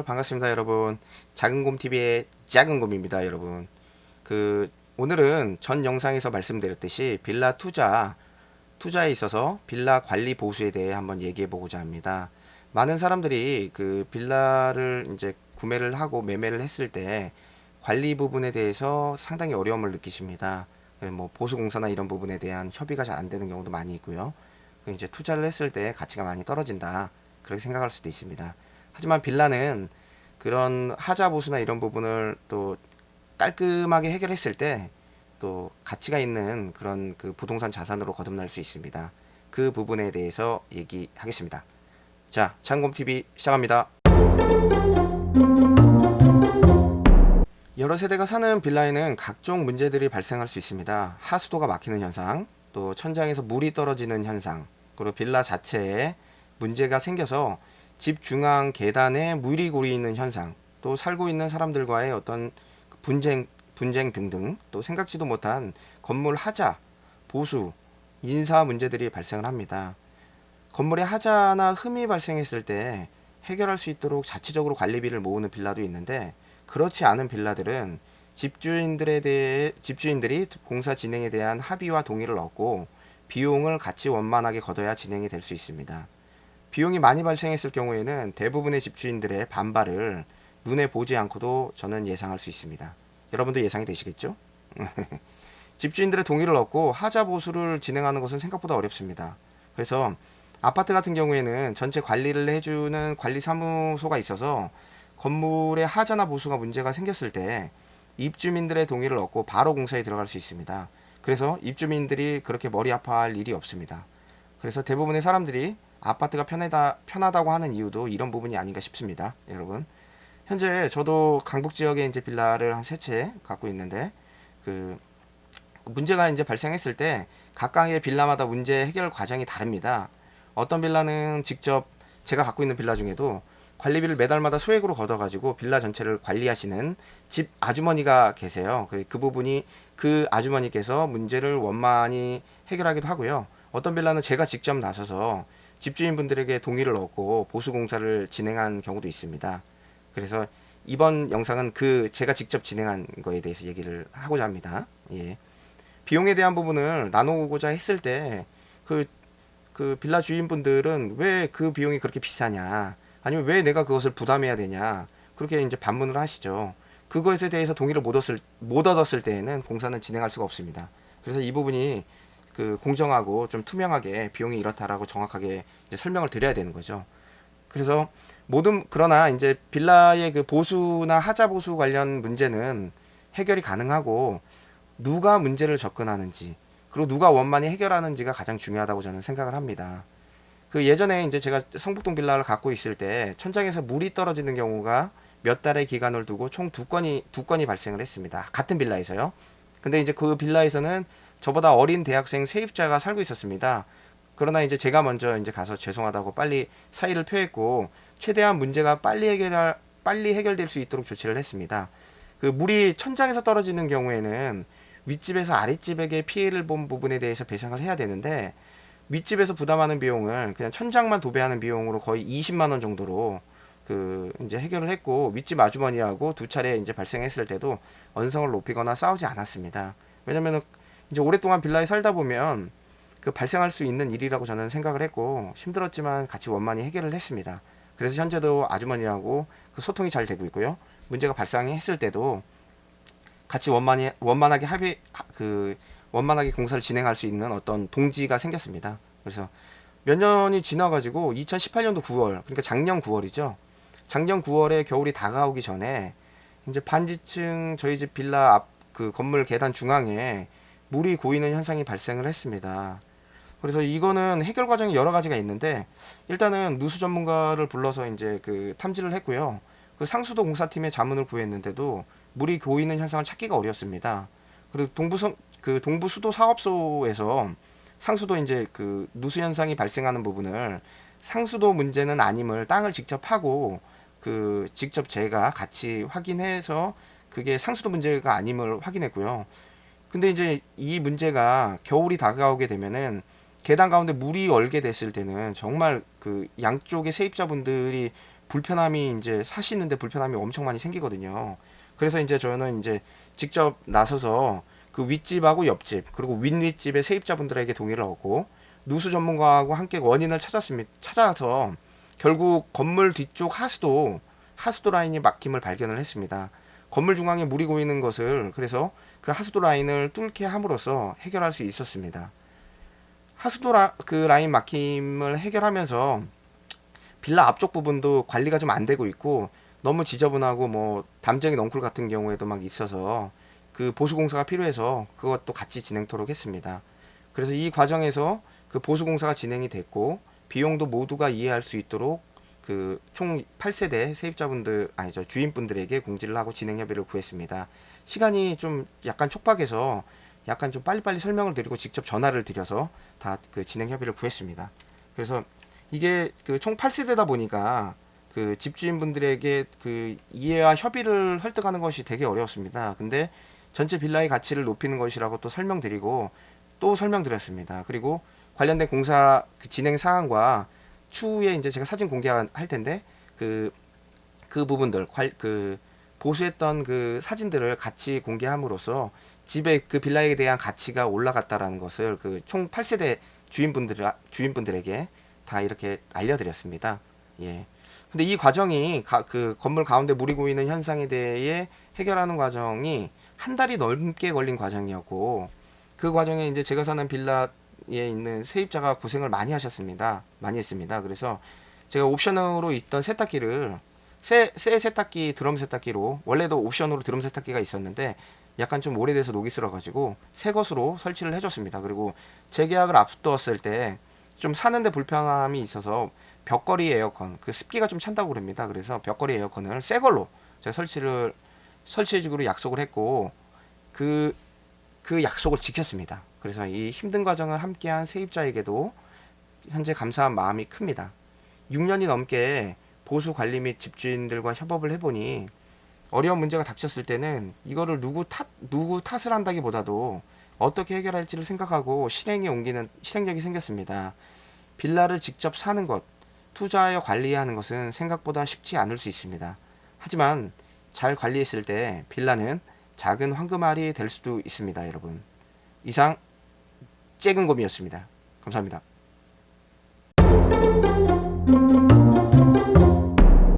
반갑습니다, 여러분. 작은곰TV의 작은곰입니다, 여러분. 오늘은 전 영상에서 말씀드렸듯이 빌라 투자에 있어서 빌라 관리 보수에 대해 한번 얘기해 보고자 합니다. 많은 사람들이 그 빌라를 이제 구매를 하고 매매를 했을 때 관리 부분에 대해서 상당히 어려움을 느끼십니다. 뭐 보수공사나 이런 부분에 대한 협의가 잘 안 되는 경우도 많이 있고요. 이제 투자를 했을 때 가치가 많이 떨어진다, 그렇게 생각할 수도 있습니다. 하지만 빌라는 그런 하자 보수나 이런 부분을 또 깔끔하게 해결했을 때 또 가치가 있는 그런 그 부동산 자산으로 거듭날 수 있습니다. 그 부분에 대해서 얘기하겠습니다. 자, 창곰TV 시작합니다. 여러 세대가 사는 빌라에는 각종 문제들이 발생할 수 있습니다. 하수도가 막히는 현상, 또 천장에서 물이 떨어지는 현상, 그리고 빌라 자체에 문제가 생겨서 집 중앙 계단에 물이 고이는 현상, 또 살고 있는 사람들과의 어떤 분쟁 등등, 또 생각지도 못한 건물 하자, 보수, 인사 문제들이 발생을 합니다. 건물에 하자나 흠이 발생했을 때 해결할 수 있도록 자체적으로 관리비를 모으는 빌라도 있는데, 그렇지 않은 빌라들은 집주인들이 공사 진행에 대한 합의와 동의를 얻고 비용을 같이 원만하게 걷어야 진행이 될 수 있습니다. 비용이 많이 발생했을 경우에는 대부분의 집주인들의 반발을 눈에 보지 않고도 저는 예상할 수 있습니다. 여러분도 예상이 되시겠죠? 집주인들의 동의를 얻고 하자 보수를 진행하는 것은 생각보다 어렵습니다. 그래서 아파트 같은 경우에는 전체 관리를 해주는 관리사무소가 있어서 건물의 하자나 보수가 문제가 생겼을 때 입주민들의 동의를 얻고 바로 공사에 들어갈 수 있습니다. 그래서 입주민들이 그렇게 머리 아파할 일이 없습니다. 그래서 대부분의 사람들이 아파트가 편하다고 하는 이유도 이런 부분이 아닌가 싶습니다, 여러분. 현재 저도 강북 지역에 이제 빌라를 한 세 채 갖고 있는데, 그 문제가 이제 발생했을 때 각각의 빌라마다 문제 해결 과정이 다릅니다. 어떤 빌라는 직접 제가 갖고 있는 빌라 중에도 관리비를 매달마다 소액으로 걷어가지고 빌라 전체를 관리하시는 집 아주머니가 계세요. 그 부분이 그 아주머니께서 문제를 원만히 해결하기도 하고요. 어떤 빌라는 제가 직접 나서서 집주인분들에게 동의를 얻고 보수 공사를 진행한 경우도 있습니다. 그래서 이번 영상은 제가 직접 진행한 거에 대해서 얘기를 하고자 합니다. 예. 비용에 대한 부분을 나누고자 했을 때 그 빌라 주인분들은 왜 그 비용이 그렇게 비싸냐, 아니면 왜 내가 그것을 부담해야 되냐, 그렇게 이제 반문을 하시죠. 그것에 대해서 동의를 못 얻었을 때에는 공사는 진행할 수가 없습니다. 그래서 이 부분이 공정하고 좀 투명하게 비용이 이렇다라고 정확하게 이제 설명을 드려야 되는 거죠. 그래서 그러나 이제 빌라의 그 보수나 하자 보수 관련 문제는 해결이 가능하고, 누가 문제를 접근하는지, 그리고 누가 원만히 해결하는지가 가장 중요하다고 저는 생각을 합니다. 예전에 이제 제가 성북동 빌라를 갖고 있을 때 천장에서 물이 떨어지는 경우가 몇 달의 기간을 두고 총 두 건이 발생을 했습니다. 같은 빌라에서요. 근데 이제 그 빌라에서는 저보다 어린 대학생 세입자가 살고 있었습니다. 그러나 이제 제가 먼저 이제 가서 죄송하다고 빨리 사의를 표했고, 최대한 문제가 빨리 해결될 수 있도록 조치를 했습니다. 물이 천장에서 떨어지는 경우에는 윗집에서 아랫집에게 피해를 본 부분에 대해서 배상을 해야 되는데, 윗집에서 부담하는 비용을 그냥 천장만 도배하는 비용으로 거의 20만 원 정도로 이제 해결을 했고, 윗집 아주머니하고 두 차례 이제 발생했을 때도 언성을 높이거나 싸우지 않았습니다. 왜냐면은 이제 오랫동안 빌라에 살다 보면 발생할 수 있는 일이라고 저는 생각을 했고, 힘들었지만 같이 원만히 해결을 했습니다. 그래서 현재도 아주머니하고 소통이 잘 되고 있고요. 문제가 발생했을 때도 같이 원만하게 원만하게 공사를 진행할 수 있는 어떤 동지가 생겼습니다. 그래서 몇 년이 지나가지고 2018년도 9월, 그러니까 작년 9월이죠. 작년 9월에 겨울이 다가오기 전에 이제 반지층 저희 집 빌라 앞 건물 계단 중앙에 물이 고이는 현상이 발생을 했습니다. 그래서 이거는 해결 과정이 여러 가지가 있는데, 일단은 누수 전문가를 불러서 이제 탐지를 했고요. 상수도 공사팀에 자문을 구했는데도 물이 고이는 현상을 찾기가 어렵습니다. 그리고 동부 수도 사업소에서 상수도 이제 누수 현상이 발생하는 부분을 상수도 문제는 아님을 땅을 직접 하고 직접 제가 같이 확인해서 그게 상수도 문제가 아님을 확인했고요. 근데 이제 이 문제가 겨울이 다가오게 되면은 계단 가운데 물이 얼게 됐을 때는 정말 양쪽의 세입자분들이 불편함이 이제 사시는데 불편함이 엄청 많이 생기거든요. 그래서 이제 저는 이제 직접 나서서 그 윗집하고 옆집 그리고 윗윗집의 세입자분들에게 동의를 얻고 누수 전문가하고 함께 원인을 찾아서 결국 건물 뒤쪽 하수도 라인이 막힘을 발견을 했습니다. 건물 중앙에 물이 고이는 것을 그래서 그 하수도 라인을 뚫게 함으로써 해결할 수 있었습니다. 그 라인 막힘을 해결하면서 빌라 앞쪽 부분도 관리가 좀 안 되고 있고 너무 지저분하고 뭐 담쟁이 넝쿨 같은 경우에도 막 있어서 그 보수 공사가 필요해서 그것도 같이 진행토록 했습니다. 그래서 이 과정에서 그 보수 공사가 진행이 됐고 비용도 모두가 이해할 수 있도록 그 총 8세대 세입자분들 아니죠 주인분들에게 공지를 하고 진행 협의를 구했습니다. 시간이 좀 약간 촉박해서 약간 좀 빨리빨리 설명을 드리고 직접 전화를 드려서 다 그 진행 협의를 구했습니다. 그래서 이게 그 총 8세대다 보니까 그 집주인분들에게 그 이해와 협의를 설득하는 것이 되게 어려웠습니다. 근데 전체 빌라의 가치를 높이는 것이라고 또 설명드리고 또 설명드렸습니다. 그리고 관련된 공사 그 진행 사항과 추후에 이제 제가 사진 공개할 텐데 그 부분들 그 보수했던 그 사진들을 같이 공개함으로써 집의 그 빌라에 대한 가치가 올라갔다라는 것을 그 총 8세대 주인분들에게 다 이렇게 알려드렸습니다. 예. 근데 이 과정이 그 건물 가운데 물이 고이는 현상에 대해 해결하는 과정이 한 달이 넘게 걸린 과정이었고 그 과정에 이제 제가 사는 빌라에 있는 세입자가 고생을 많이 하셨습니다. 많이 했습니다. 그래서 제가 옵션으로 있던 세탁기를 새 세탁기 드럼 세탁기로 원래도 옵션으로 드럼 세탁기가 있었는데 약간 좀 오래돼서 녹이 슬어가지고 새 것으로 설치를 해줬습니다. 그리고 재계약을 앞두었을 때 좀 사는데 불편함이 있어서 벽걸이 에어컨 그 습기가 좀 찬다고 그럽니다. 그래서 벽걸이 에어컨을 새 걸로 제가 설치해주기로 약속을 했고 그 약속을 지켰습니다. 그래서 이 힘든 과정을 함께한 세입자에게도 현재 감사한 마음이 큽니다. 6년이 넘게 보수 관리 및 집주인들과 협업을 해보니 어려운 문제가 닥쳤을 때는 이거를 누구 탓을 한다기보다도 어떻게 해결할지를 생각하고 실행에 옮기는 실행력이 생겼습니다. 빌라를 직접 사는 것, 투자하여 관리하는 것은 생각보다 쉽지 않을 수 있습니다. 하지만 잘 관리했을 때 빌라는 작은 황금알이 될 수도 있습니다, 여러분. 이상 잭은곰이었습니다. 감사합니다.